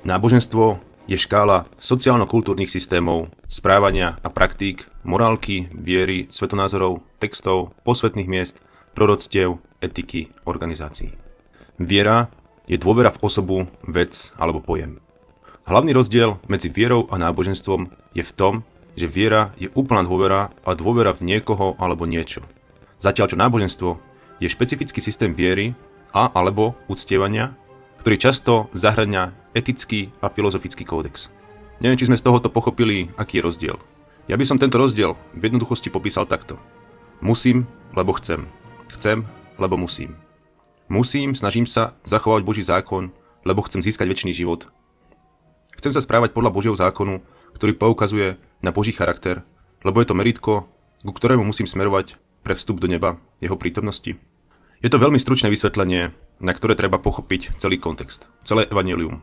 Náboženstvo je škála sociálno-kultúrnych systémov, správania a praktík, morálky, viery, svetonázorov, textov, posvätných miest, proroctiev, etiky, organizácií. Viera je dôvera v osobu, vec alebo pojem. Hlavný rozdiel medzi vierou a náboženstvom je v tom, že viera je úplná dôvera a dôvera v niekoho alebo niečo. Zatiaľ čo náboženstvo je špecifický systém viery a alebo uctievania, ktorý často zahŕňa etický a filozofický kódex. Neviem, či sme z tohoto pochopili, aký je rozdiel. Ja by som tento rozdiel v jednoduchosti popísal takto. Musím, lebo chcem. Chcem, lebo musím. Musím, snažím sa zachovať Boží zákon, lebo chcem získať večný život. Chcem sa správať podľa Božieho zákonu, ktorý poukazuje na Boží charakter, lebo je to meritko, ku ktorému musím smerovať pre vstup do neba, jeho prítomnosti. Je to veľmi stručné vysvetlenie, na ktoré treba pochopiť celý kontext, celé evanjelium.